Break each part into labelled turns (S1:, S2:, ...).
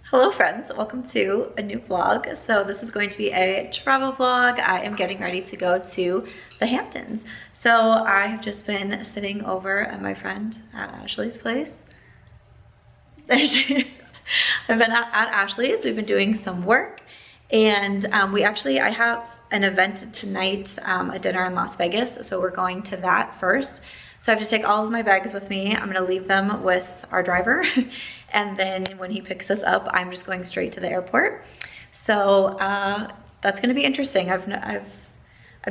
S1: Hello friends, welcome to a new vlog. So this is going to be a travel vlog. I am getting ready to go to the Hamptons. So I have just been sitting over at my friend at Ashley's place. There she is. I've been at Ashley's, we've been doing some work, and I have an event tonight, a dinner in Las Vegas, so we're going to that first. So I have to take all of my bags with me. I'm gonna leave them with our driver. And then when he picks us up, I'm just going straight to the airport. So that's gonna be interesting. I've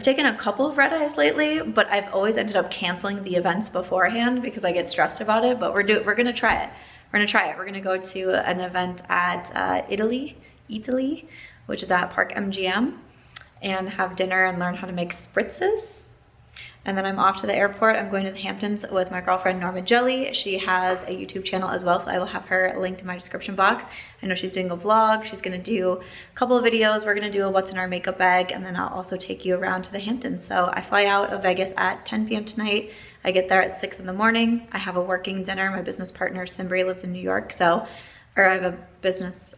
S1: taken a couple of red eyes lately, but I've always ended up canceling the events beforehand because I get stressed about it, but we're gonna try it. We're gonna go to an event at Italy, which is at Park MGM, and have dinner and learn how to make spritzes. And then I'm off to the airport. I'm going to the Hamptons with my girlfriend, Norma. She has a YouTube channel as well, so I will have her linked in my description box. I know she's doing a vlog. She's gonna do a couple of videos. We're gonna do a what's in our makeup bag, and then I'll also take you around to the Hamptons. So I fly out of Vegas at 10 p.m. tonight. I get there at 6 in the morning. I have a working dinner. My business partner, Simbri, lives in New York, or I have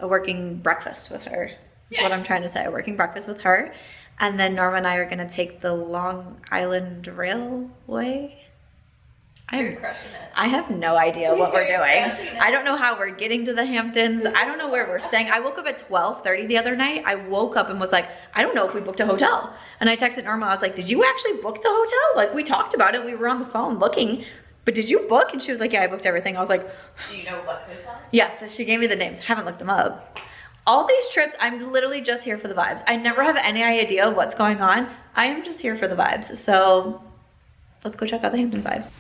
S1: a working breakfast with her. That's what I'm trying to say, a working breakfast with her. And then Norma and I are gonna take the Long Island Railway.
S2: You're crushing it.
S1: I have no idea what we're doing. I don't know how we're getting to the Hamptons. I don't know where we're staying. I woke up at 12:30 the other night. I woke up and was like, I don't know if we booked a hotel. And I texted Norma, I was like, did you actually book the hotel? Like, we talked about it, we were on the phone looking, but did you book? And she was like, yeah, I booked everything. I was like,
S2: do you know what hotel?
S1: Yes, so she gave me the names. I haven't looked them up. All these trips, I'm literally just here for the vibes. I never have any idea what's going on. I am just here for the vibes. So let's go check out the Hamptons vibes.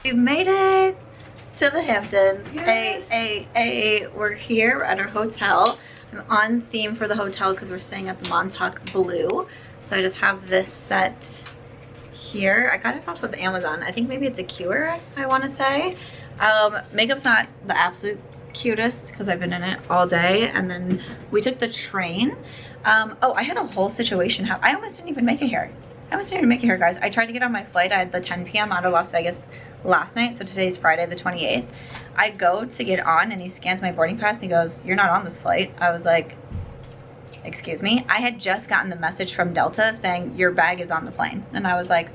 S1: We've made it to the Hamptons. Yes. We're here at our hotel. I'm on theme for the hotel because we're staying at the Montauk Blue. So I just have this set here. I got it off of Amazon. I think maybe it's a Cure, I want to say. Makeup's not the absolute cutest because I've been in it all day. And then we took the train. Oh, I had a whole situation happen. I almost didn't even make it here. Guys. I tried to get on my flight. I had the 10 p.m. out of Las Vegas last night, so today's Friday the 28th. I go to get on and he scans my boarding pass and he goes, you're not on this flight. I was like, excuse me? I had just gotten the message from Delta saying your bag is on the plane. And I was like,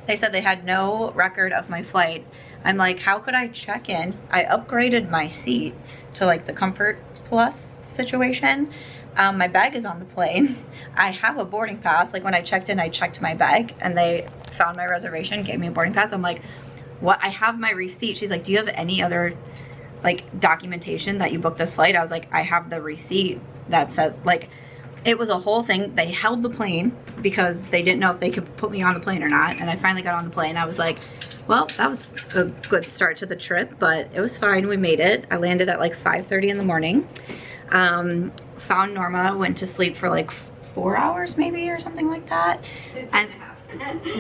S1: They said they had no record of my flight. I'm like, how could I check in? I upgraded my seat to like the Comfort Plus situation. My bag is on the plane. I have a boarding pass. Like when I checked in, I checked my bag and they found my reservation, gave me a boarding pass. I'm like, what? I have my receipt. She's like, do you have any other like documentation that you booked this flight? I was like, I have the receipt that said, like, it was a whole thing. They held the plane because they didn't know if they could put me on the plane or not. And I finally got on the plane. I was like, well, that was a good start to the trip, but it was fine. We made it. I landed at like 5:30 in the morning. Found Norma, went to sleep for like 4 hours maybe or something like that. And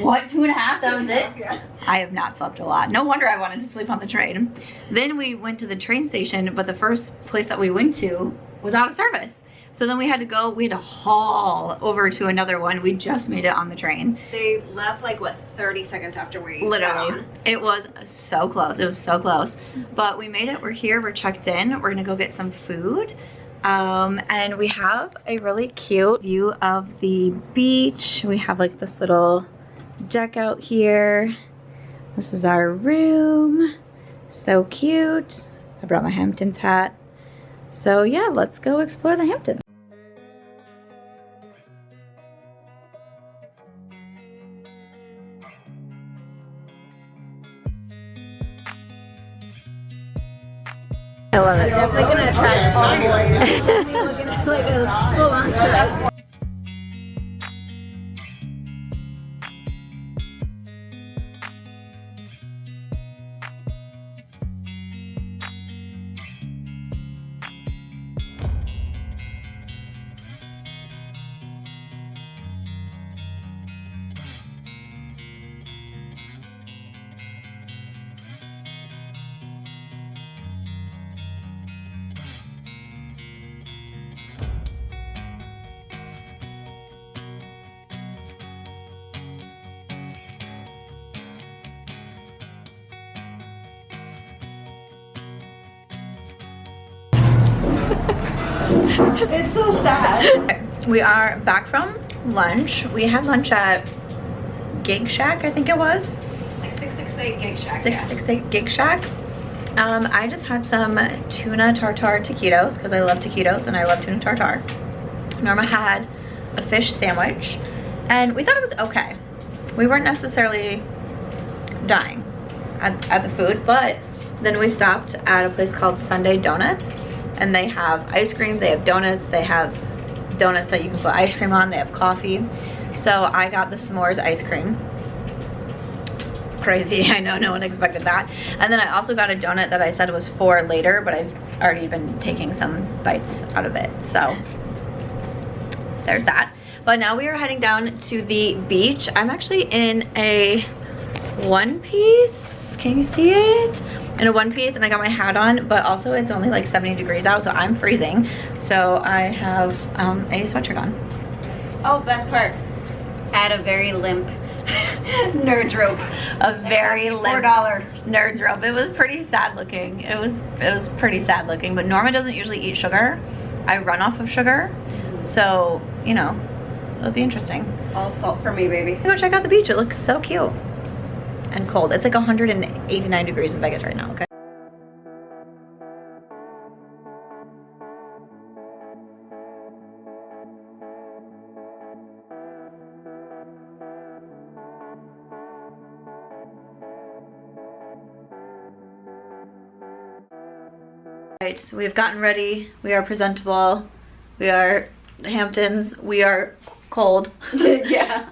S1: what, 2.5? That was it? Yeah. I have not slept a lot. No wonder I wanted to sleep on the train. Then we went to the train station, but the first place that we went to was out of service. So then we had to haul over to another one. We just made it on the train.
S3: They left like, what, 30 seconds after we
S1: literally
S3: got on.
S1: It was so close. It was so close. But we made it. We're here. We're checked in. We're gonna go get some food. And we have a really cute view of the beach. We have like this little deck out here. This is our room. So cute. I brought my Hamptons hat. So yeah, let's go explore the Hamptons. I love it.
S3: Definitely gonna attract all looking like a full-on tourist. It's so sad.
S1: We are back from lunch. We had lunch at Gig Shack, I think it was.
S3: Like 668 Gig Shack.
S1: 668 Gig Shack. I just had some tuna tartare taquitos because I love taquitos and I love tuna tartare. Norma had a fish sandwich and we thought it was okay. We weren't necessarily dying at the food, but then we stopped at a place called Sunday Donuts and they have ice cream, they have donuts, they have donuts that you can put ice cream on, they have coffee. So I got the s'mores ice cream. Crazy, I know, no one expected that. And then I also got a donut that I said was for later, but I've already been taking some bites out of it. So there's that. But now we are heading down to the beach. I'm actually in a one piece. Can you see it? In a one piece, and I got my hat on, but also it's only like 70 degrees out, so I'm freezing. So I have a sweatshirt on.
S3: Oh, best part. Add a very limp nerd's rope.
S1: A very limp
S3: $4
S1: nerd's rope. It was pretty sad looking. It was pretty sad looking, but Norma doesn't usually eat sugar. I run off of sugar, so you know, it'll be interesting.
S3: All salt for me, baby.
S1: Go check out the beach. It looks so cute and cold. It's like 189 degrees in Vegas right now, okay? Alright, so we've gotten ready. We are presentable. We are the Hamptons. We are cold.
S3: Yeah.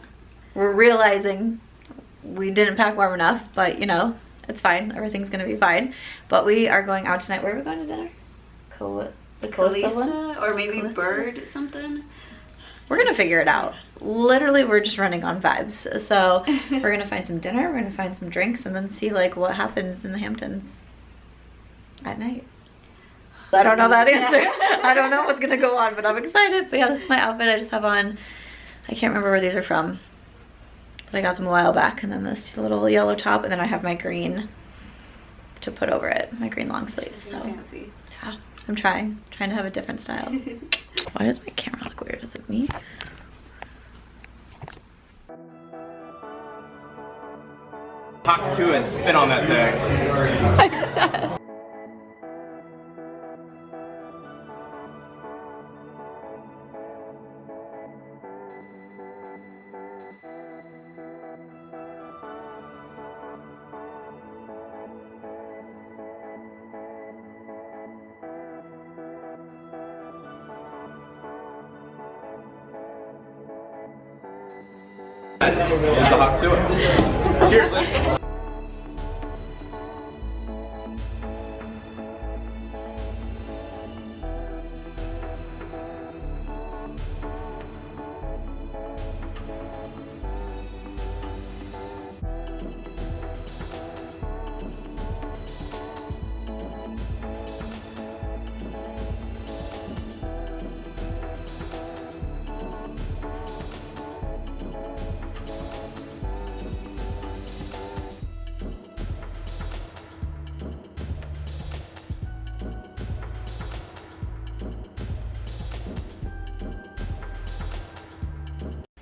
S1: We're realizing we didn't pack warm enough, but you know, it's fine. Everything's gonna be fine. But we are going out tonight. Where are we going to dinner? The Calisa one?
S3: Or maybe
S1: Calisa?
S3: Bird something.
S1: We're gonna figure it out. Literally, we're just running on vibes. So we're gonna find some dinner, we're gonna find some drinks, and then see like what happens in the Hamptons at night. I don't know that answer. I don't know what's gonna go on, but I'm excited. But yeah, this is my outfit I just have on. I can't remember where these are from, but I got them a while back. And then this little yellow top, and then I have my green to put over it, my green long sleeve. So
S3: fancy.
S1: yeah, I'm trying to have a different style. Why does my camera look weird? Is it me?
S4: Talk to and spit on that thing. Here's the hawk to it. Cheers, Lynn.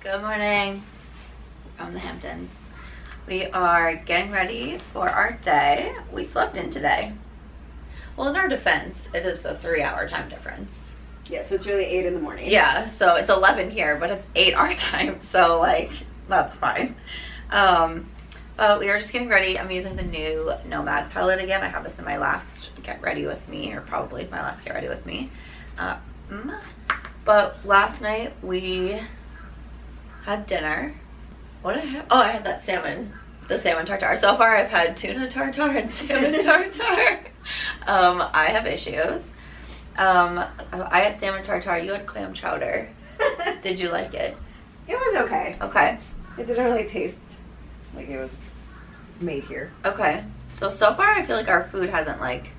S1: Good morning from the Hamptons. We are getting ready for our day. We slept in today. Well, in our defense, it is a 3-hour time difference.
S3: Yeah, so it's really 8 in the morning.
S1: Yeah, so it's 11 here, but it's 8 our time, so like, that's fine. But we are just getting ready. I'm using the new Nomad Palette again. I had this in my last get ready with me, or probably my last get ready with me. But last night we had dinner. What did I have? Oh, I had that salmon, the salmon tartare. So far I've had tuna tartare and salmon tartare. I have issues. I had salmon tartare, you had clam chowder. Did you like it?
S3: It was okay.
S1: Okay.
S3: It didn't really taste like it was made here.
S1: Okay. So far I feel like our food hasn't like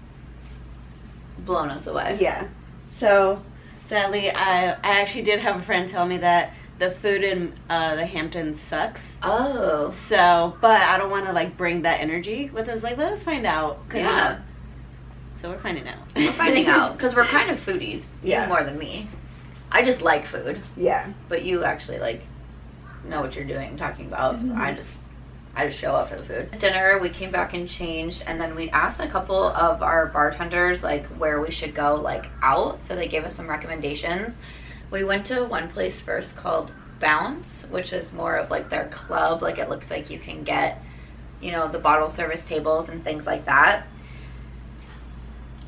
S1: blown us away.
S3: Yeah. So sadly, I actually did have a friend tell me that the food in the Hamptons sucks.
S1: Oh.
S3: So, but I don't want to like bring that energy with us. Like, let us find out.
S1: Yeah.
S3: So we're finding out.
S1: We're finding out because we're kind of foodies.
S3: Yeah.
S1: You more than me. I just like food,
S3: Yeah.
S1: but you actually like know what you're doing, talking about. I just show up for the food. At dinner, we came back and changed, and then we asked a couple of our bartenders like where we should go like out, so they gave us some recommendations. We went to one place first called Bounce, which is more of like their club. Like it looks like you can get, you know, the bottle service tables and things like that.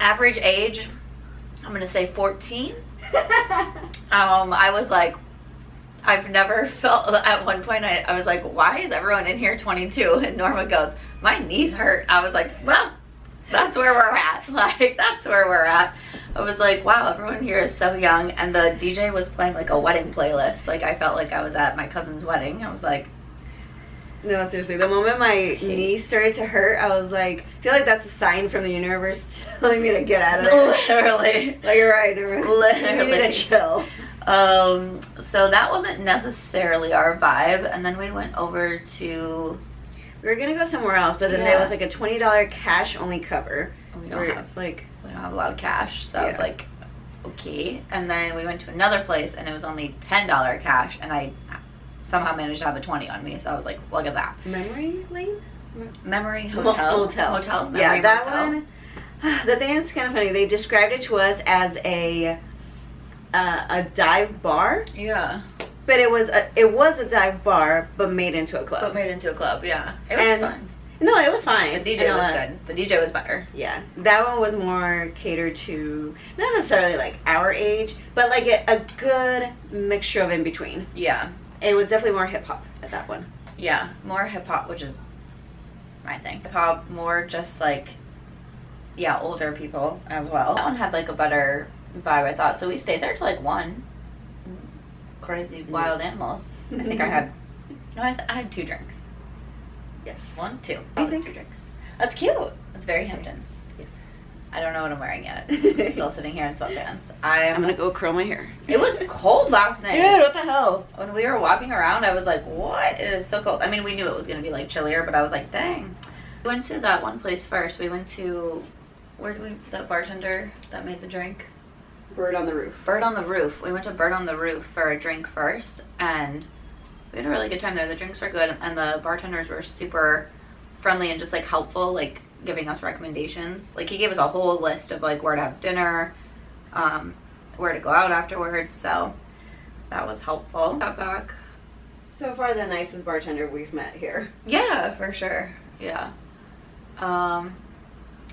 S1: Average age, I'm gonna say 14. I was like, I've never felt, at one point I was like, why is everyone in here 22? And Norma goes, my knees hurt. I was like, well, that's where we're at. Like, that's where we're at. I was like, wow, everyone here is so young. And the DJ was playing like a wedding playlist. Like, I felt like I was at my cousin's wedding. I was like,
S3: no, seriously, the moment my knee started to hurt, I was like, I feel like that's a sign from the universe telling me to get out of it.
S1: literally.
S3: Like, you're right, literally. You need to chill.
S1: So that wasn't necessarily our vibe. And then we went over to,
S3: we were gonna go somewhere else, but then there was like a $20 cash only cover.
S1: We don't have a lot of cash, so I was like, okay. And then we went to another place, and it was only $10 cash, and I somehow managed to have a 20 on me. So I was like, look at that.
S3: Memory Lane?
S1: Memory Hotel.
S3: Hotel.
S1: Memory
S3: Yeah, that
S1: Motel.
S3: one. The thing that's kind of funny, they described it to us as a dive bar.
S1: Yeah.
S3: But it was a dive bar, but made into a club.
S1: But made into a club, yeah. It was fun.
S3: No, it was fine.
S1: The DJ was good. The DJ was better.
S3: Yeah, that one was more catered to not necessarily like our age, but like a good mixture of in between.
S1: Yeah.
S3: It was definitely more hip hop at that one.
S1: Yeah, more hip hop, which is my thing. Hip hop, more just like, yeah, older people as well. That one had like a better vibe, I thought. So we stayed there till like 1. Crazy wild animals. I think I had, no, I had 2 drinks.
S3: Yes.
S1: 1, 2.
S3: I think
S1: 2 drinks. That's cute. That's very Hamptons.
S3: Yes.
S1: I don't know what I'm wearing yet. I'm still sitting here in sweatpants.
S3: I'm gonna go curl my hair.
S1: It was cold last night.
S3: Dude, what the hell?
S1: When we were walking around, I was like, what? It is so cold. I mean, we knew it was going to be like chillier, but I was like, dang. We went to that one place first. We went to, that bartender that made the drink?
S3: Bird on the Roof.
S1: Bird on the Roof. We went to Bird on the Roof for a drink first, and we had a really good time there. The drinks are good, and the bartenders were super friendly and just like helpful, like giving us recommendations. Like he gave us a whole list of like where to have dinner, where to go out afterwards, so that was helpful. Got back.
S3: So far the nicest bartender we've met here.
S1: Yeah, for sure. Yeah.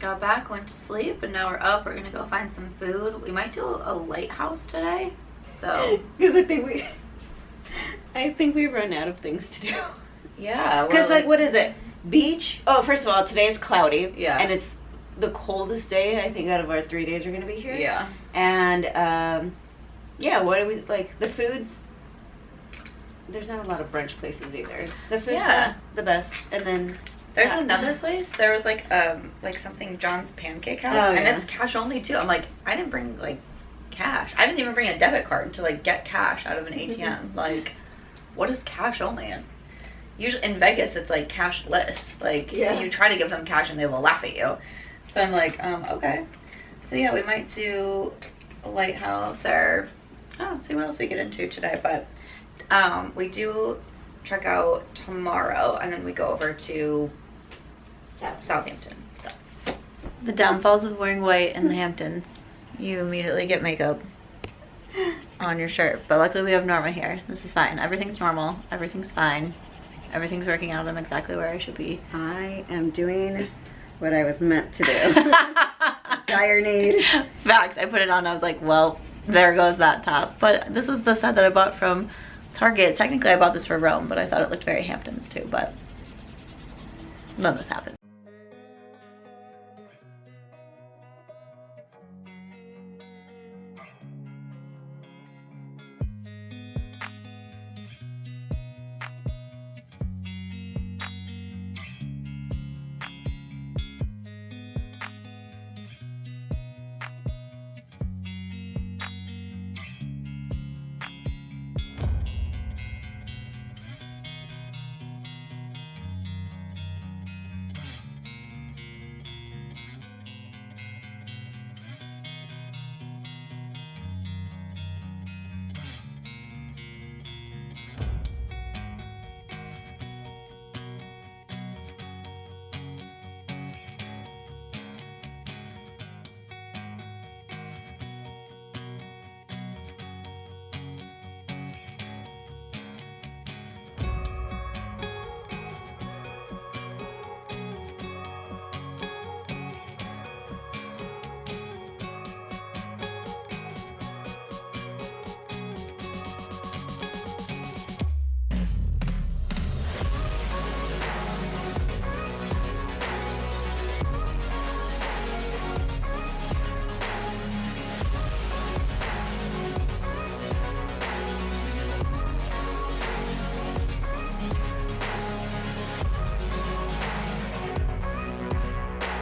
S1: Got back, went to sleep, and now we're up. We're gonna go find some food. We might do a lighthouse today. So
S3: because I think we've run out of things to do.
S1: yeah.
S3: Because like what is it? Beach? Oh, first of all, today is cloudy.
S1: Yeah.
S3: And it's the coldest day I think out of our 3 days we're gonna be here.
S1: Yeah.
S3: And yeah, what do we like? The foods. There's not a lot of brunch places either. The food's not the best, and then.
S1: There's another place. There was like something John's Pancake House, and it's cash only too. I'm like, I didn't bring like cash. I didn't even bring a debit card to like get cash out of an ATM. Like, what is cash only in? Usually in Vegas, it's like cashless. Like you try to give them cash and they will laugh at you. So I'm like, okay. So yeah, we might do a lighthouse or see what else we get into today. But we do check out tomorrow, and then we go over to Southampton. So. The downfalls of wearing white in the Hamptons. You immediately get makeup on your shirt. But luckily we have Norma here. This is fine. Everything's normal. Everything's fine. Everything's working out. I'm exactly where I should be.
S3: I am doing what I was meant to do. Dire need.
S1: Facts. I put it on. I was like, well, there goes that top. But this is the set that I bought from Target. Technically I bought this for Rome, but I thought it looked very Hamptons too. But then this happened.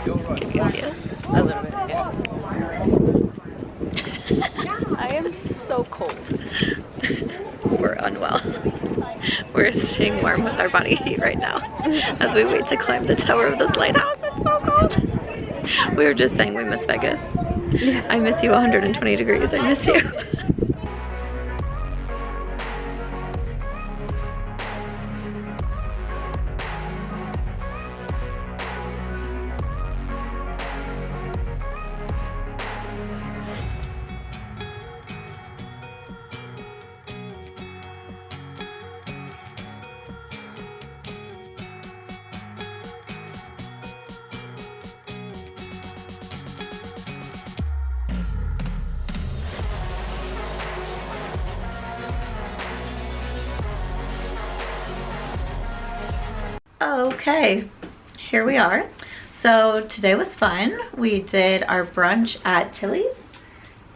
S1: Can you see us?
S3: A little bit, yeah.
S1: I am so cold. We're unwell. We're staying warm with our body heat right now as we wait to climb the tower of this lighthouse. It's so cold. We were just saying we miss Vegas. I miss you 120 degrees. I miss you. Okay, here we are. So today was fun. We did our brunch at Tilly's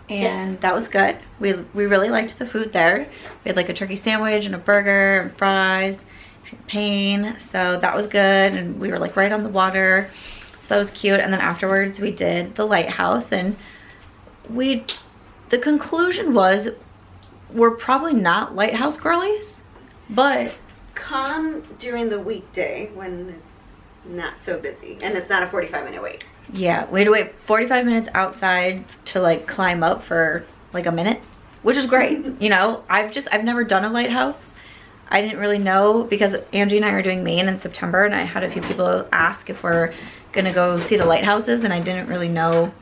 S1: and that was good. We really liked the food there. We had like a turkey sandwich and a burger and fries, champagne, so that was good, and we were like right on the water, so that was cute. And then afterwards we did the lighthouse, and the conclusion was we're probably not lighthouse girlies, but
S3: Come during the weekday when it's not so busy and it's not a 45-minute wait.
S1: yeah, we had to wait 45 minutes outside to like climb up for like a minute, which is great. You know, I've never done a lighthouse. I didn't really know, because Angie and I are doing Maine in September, and I had a few people ask if we're gonna go see the lighthouses, and I didn't really know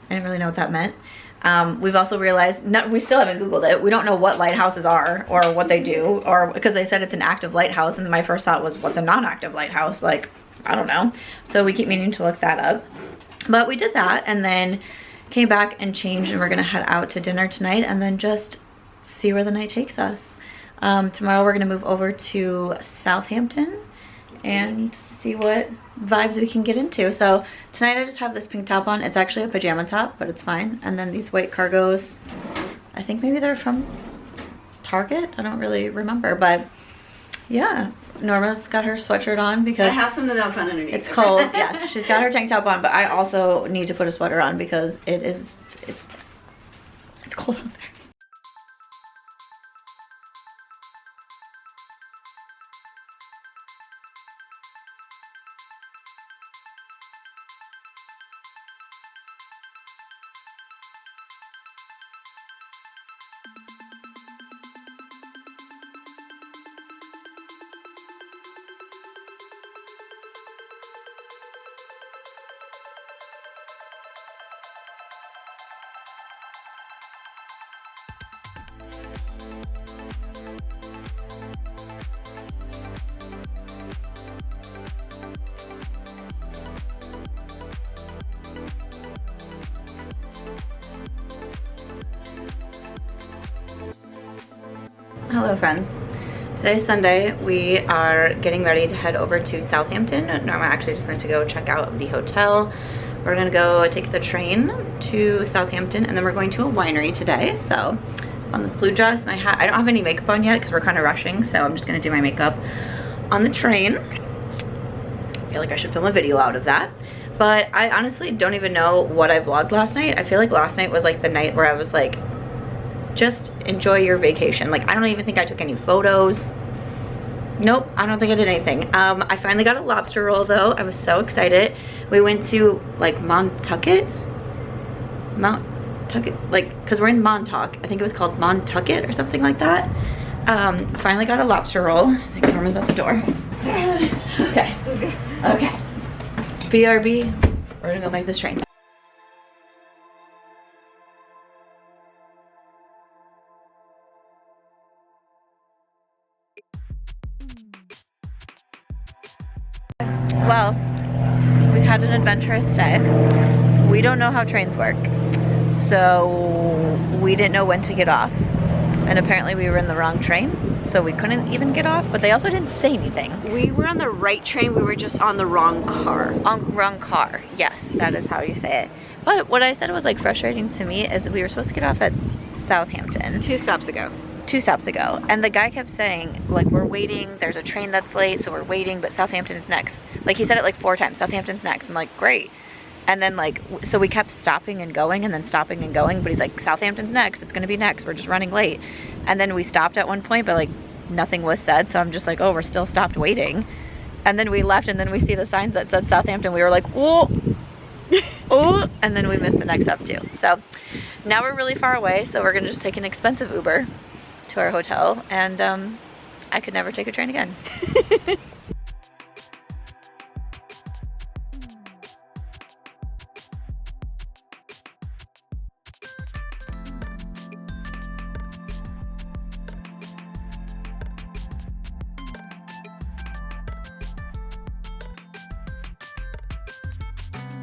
S1: what that meant. We've also realized, we still haven't Googled it. We don't know what lighthouses are or what they do, or because they said it's an active lighthouse, and my first thought was, what's a non-active lighthouse? Like, I don't know. So we keep meaning to look that up. But we did that and then came back and changed, and we're gonna head out to dinner tonight and then just see where the night takes us. Tomorrow we're gonna move over to Southampton and see what vibes we can get into. So tonight I just have this pink top on. It's actually a pajama top, but it's fine. And then these white cargos, I think maybe they're from Target. I don't really remember, but yeah. Norma's got her sweatshirt on because
S3: I have something else on underneath.
S1: it's cold. Yes, she's got her tank top on, but I also need to put a sweater on because it's cold out there. Hello friends. Today's Sunday. We are getting ready to head over to Southampton. Norma actually just went to go check out the hotel. We're gonna go take the train to Southampton, and then we're going to a winery today. So on this blue dress, my hat. I don't have any makeup on yet because we're kind of rushing, so I'm just gonna do my makeup on the train. I feel like I should film a video out of that. But I honestly don't even know what I vlogged last night. I feel like last night was like the night where I was like, just enjoy your vacation. Like, I don't even think I took any photos. Nope, I don't think I did anything. I finally got a lobster roll though. I was so excited. We went to like Montucket, like, cause we're in Montauk. I think it was called Montucket or something like that. Finally got a lobster roll. I think Norma's at the door. Okay, okay. BRB, we're gonna go make this train. Well, we've had an adventurous day. We don't know how trains work, so we didn't know when to get off. And apparently we were in the wrong train, so we couldn't even get off, but they also didn't say anything.
S3: We were on the right train, we were just on the wrong car.
S1: Wrong car, yes, that is how you say it. But what I said was like frustrating to me is we were supposed to get off at Southampton.
S3: 2 stops ago.
S1: 2 stops ago, and the guy kept saying, like, we're waiting, there's a train that's late, so we're waiting, but Southampton is next. Like, he said it like 4 times, Southampton's next. I'm like, great. And then, like, so we kept stopping and going and then stopping and going, but he's like, Southampton's next, it's gonna be next, we're just running late. And then we stopped at one point, but like nothing was said, so I'm just like, oh, we're still stopped waiting. And then we left, and then we see the signs that said Southampton. We were like, oh, oh, and then we missed the next stop too. So now we're really far away, so we're gonna just take an expensive Uber to our hotel, and I could never take a train again.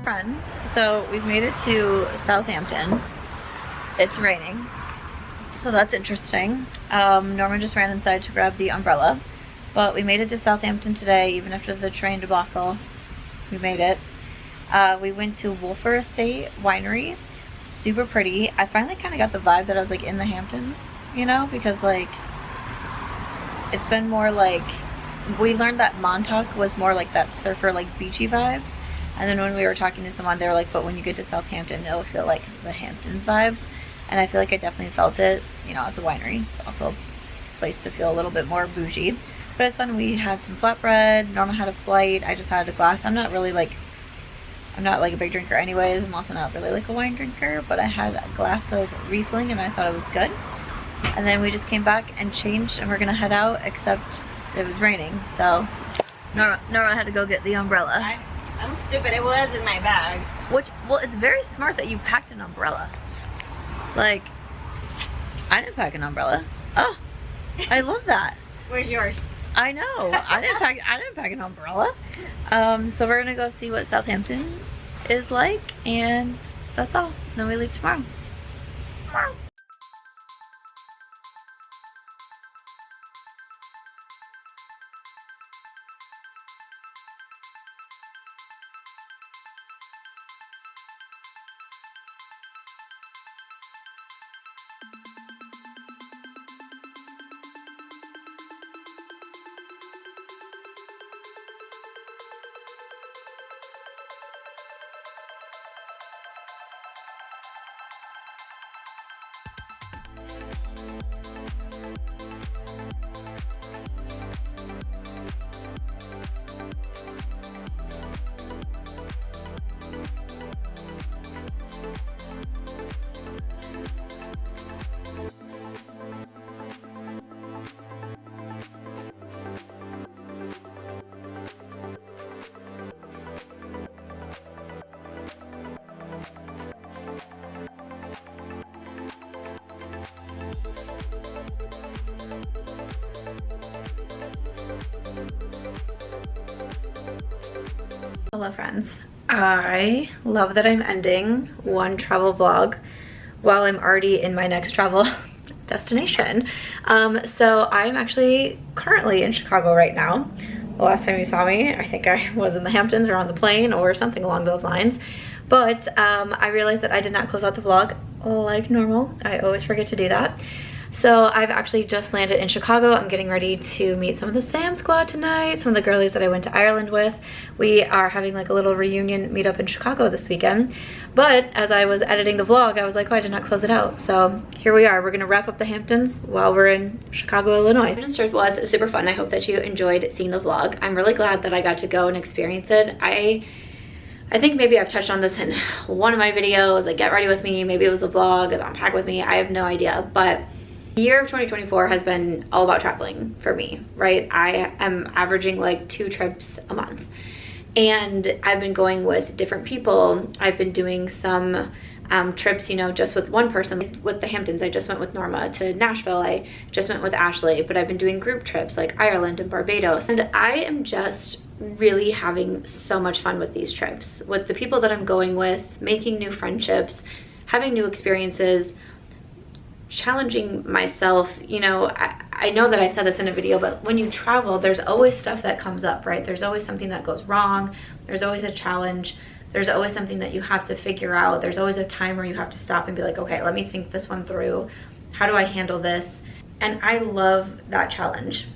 S1: Friends, so we've made it to Southampton. It's raining, so that's interesting. Norma just ran inside to grab the umbrella, but we made it to Southampton today, even after the train debacle. We made it. We went to Wolfer Estate Winery. Super pretty. I finally kind of got the vibe that I was like in the Hamptons, you know, because like it's been more like, we learned that Montauk was more like that surfer, like beachy vibes. And then when we were talking to someone, they were like, but when you get to Southampton, it'll feel like the Hamptons vibes. And I feel like I definitely felt it, you know, at the winery. It's also a place to feel a little bit more bougie. But it was fun. We had some flatbread. Norma had a flight. I just had a glass. I'm not like a big drinker anyways. I'm also not really like a wine drinker. But I had a glass of Riesling, and I thought it was good. And then we just came back and changed, and we're going to head out, except it was raining. So Norma had to go get the umbrella.
S3: I'm stupid, it was in my bag.
S1: Which, well, it's very smart that you packed an umbrella. Like, I didn't pack an umbrella. Oh, I love that.
S3: Where's yours?
S1: I know. I didn't pack an umbrella. So we're gonna go see what Southampton is like, and that's all. Then we leave tomorrow. Hello friends, I love that I'm ending one travel vlog while I'm already in my next travel destination. So I'm actually currently in Chicago right now. The last time you saw me, I think I was in the Hamptons or on the plane or something along those lines. But I realized that I did not close out the vlog like normal. I always forget to do that. So I've actually just landed in Chicago. I'm getting ready to meet some of the Sam squad tonight, some of the girlies that I went to Ireland with. We are having like a little reunion meetup in Chicago this weekend. But as I was editing the vlog, I was like, oh, I did not close it out. So here we are. We're gonna wrap up the Hamptons while we're in Chicago, Illinois. The Hamptons trip was super fun. I hope that you enjoyed seeing the vlog. I'm really glad that I got to go and experience it. I think maybe I've touched on this in one of my videos, like get ready with me. Maybe it was a vlog, the Unpack with me. I have no idea, but the year of 2024 has been all about traveling for me, right? I am averaging like 2 trips a month, and I've been going with different people. I've been doing some trips, you know, just with one person. With the Hamptons, I just went with Norma to Nashville. I just went with Ashley, but I've been doing group trips like Ireland and Barbados. And I am just really having so much fun with these trips, with the people that I'm going with, making new friendships, having new experiences, challenging myself. You know, I know that I said this in a video, but when you travel, there's always stuff that comes up, right? There's always something that goes wrong. There's always a challenge. There's always something that you have to figure out. There's always a time where you have to stop and be like, okay, let me think this one through. How do I handle this? And I love that challenge.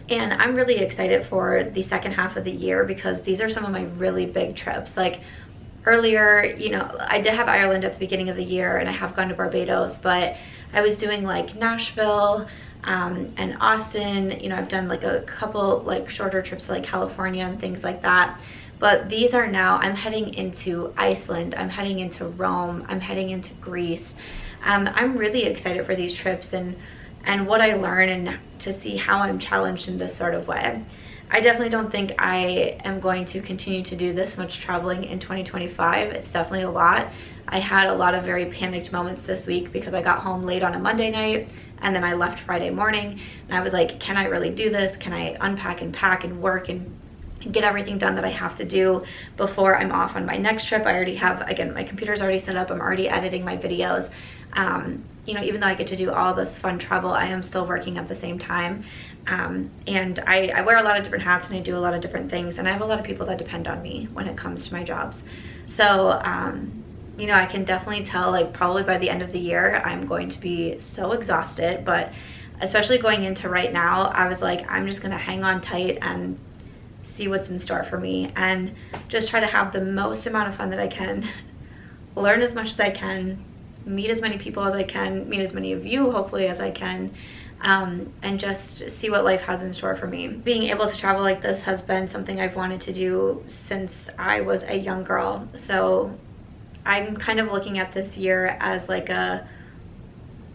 S1: And I'm really excited for the second half of the year because these are some of my really big trips. Like earlier, you know, I did have Ireland at the beginning of the year, and I have gone to Barbados, but I was doing like Nashville and Austin. You know, I've done like a couple like shorter trips to like California and things like that. But these are now, I'm heading into Iceland, I'm heading into Rome, I'm heading into Greece. I'm really excited for these trips and what I learn, and to see how I'm challenged in this sort of way. I definitely don't think I am going to continue to do this much traveling in 2025. It's definitely a lot. I had a lot of very panicked moments this week because I got home late on a Monday night and then I left Friday morning, and I was like, can I really do this? Can I unpack and pack and work and get everything done that I have to do before I'm off on my next trip? I already have, again, my computer's already set up. I'm already editing my videos. You know, even though I get to do all this fun travel, I am still working at the same time. And I wear a lot of different hats and I do a lot of different things, and I have a lot of people that depend on me when it comes to my jobs. So, you know, I can definitely tell, like, probably by the end of the year, I'm going to be so exhausted. But especially going into right now, I was like, I'm just gonna hang on tight and see what's in store for me and just try to have the most amount of fun that I can, learn as much as I can, meet as many people as I can, meet as many of you hopefully as I can, and just see what life has in store for me. Being able to travel like this has been something I've wanted to do since I was a young girl. So I'm kind of looking at this year as like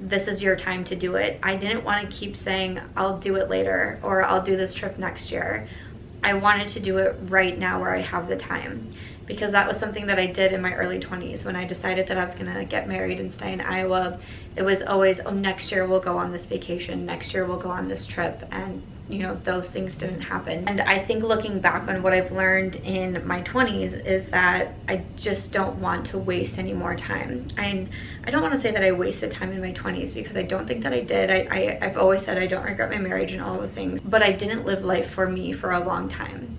S1: this is your time to do it. I didn't want to keep saying I'll do it later or I'll do this trip next year. I wanted to do it right now where I have the time, because that was something that I did in my early 20s when I decided that I was gonna get married and stay in Iowa. It was always, oh, next year we'll go on this vacation, next year we'll go on this trip, and you know, those things didn't happen. And I think looking back on what I've learned in my 20s is that I just don't want to waste any more time. And I don't want to say that I wasted time in my 20s, because I don't think that I did. I've always said I don't regret my marriage and all the things, but I didn't live life for me for a long time.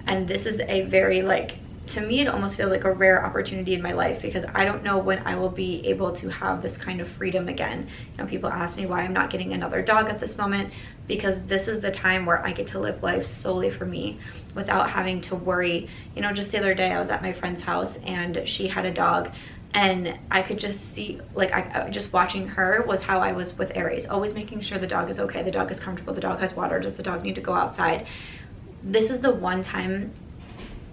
S1: And this is a very, like, to me, it almost feels like a rare opportunity in my life, because I don't know when I will be able to have this kind of freedom again. You know, people ask me why I'm not getting another dog at this moment, because this is the time where I get to live life solely for me without having to worry. You know, just the other day I was at my friend's house and she had a dog, and I could just see, like, just watching her was how I was with Aries, always making sure the dog is okay, the dog is comfortable, the dog has water, does the dog need to go outside. This is the one time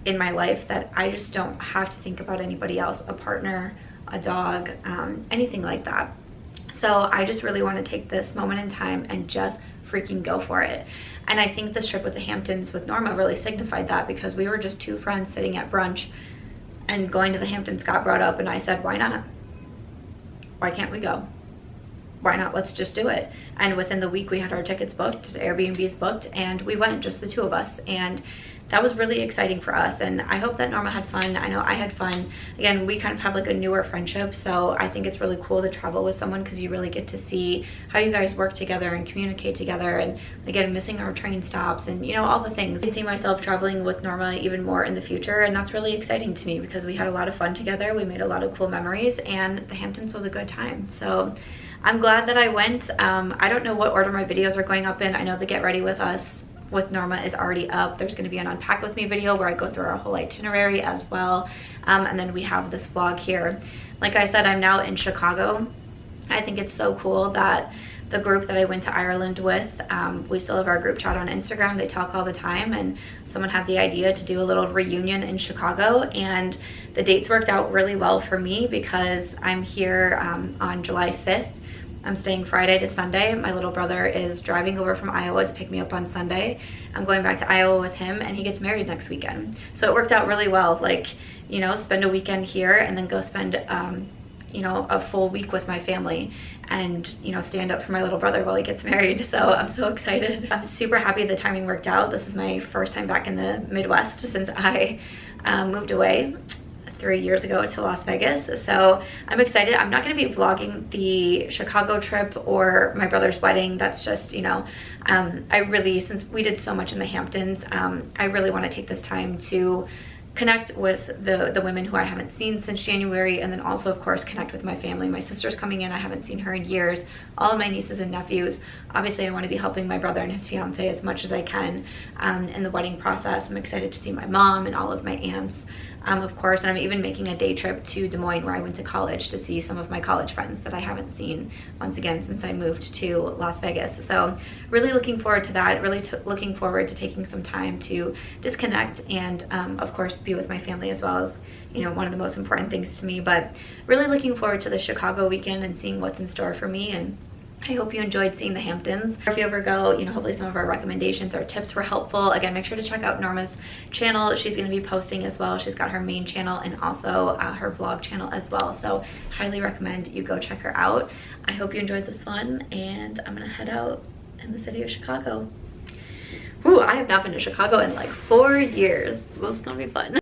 S1: in my life that I just don't have to think about anybody else, a partner, a dog, anything like that. So I just really want to take this moment in time and just freaking go for it. And I think this trip with the Hamptons with Norma really signified that, because we were just two friends sitting at brunch and going to the Hamptons got brought up, and I said, why not? Why can't we go? Why not? Let's just do it. And within the week we had our tickets booked, Airbnbs booked, and we went, just the two of us. And that was really exciting for us, and I hope that Norma had fun. I know I had fun. Again, we kind of have like a newer friendship, so I think it's really cool to travel with someone, because you really get to see how you guys work together and communicate together, and again, missing our train stops and, you know, all the things. I can see myself traveling with Norma even more in the future, and that's really exciting to me, because we had a lot of fun together, we made a lot of cool memories, and the Hamptons was a good time. So I'm glad that I went. I don't know what order my videos are going up in. I know the Get Ready With Us with Norma is already up. There's going to be an Unpack With Me video where I go through our whole itinerary as well. And then we have this vlog here. Like I said, I'm now in Chicago. I think it's so cool that the group that I went to Ireland with, we still have our group chat on Instagram. They talk all the time, and someone had the idea to do a little reunion in Chicago, and the dates worked out really well for me, because I'm here on July 5th. I'm staying Friday to Sunday. My little brother is driving over from Iowa to pick me up on Sunday. I'm going back to Iowa with him, and he gets married next weekend. So it worked out really well. Like, you know, spend a weekend here and then go spend, you know, a full week with my family, and, you know, stand up for my little brother while he gets married. So I'm so excited. I'm super happy the timing worked out. This is my first time back in the Midwest since I moved away 3 years ago to Las Vegas. So I'm excited. I'm not going to be vlogging the Chicago trip or my brother's wedding. That's just, you know, I really, since we did so much in the Hamptons, I really want to take this time to connect with the women who I haven't seen since January, and then also of course connect with my family. My sister's coming in, I haven't seen her in years, all of my nieces and nephews. Obviously I want to be helping my brother and his fiance as much as I can in the wedding process. I'm excited to see my mom and all of my aunts, of course, and I'm even making a day trip to Des Moines where I went to college to see some of my college friends that I haven't seen once again since I moved to Las Vegas. So really looking forward to that, really looking forward to taking some time to disconnect and of course be with my family as well, as you know, one of the most important things to me. But really looking forward to the Chicago weekend and seeing what's in store for me, and I hope you enjoyed seeing the Hamptons. If you ever go, you know, hopefully some of our recommendations or tips were helpful. Again, make sure to check out Norma's channel. She's going to be posting as well. She's got her main channel and also her vlog channel as well. So highly recommend you go check her out. I hope you enjoyed this one, and I'm going to head out in the city of Chicago. Ooh, I have not been to Chicago in like 4 years. This is going to be fun.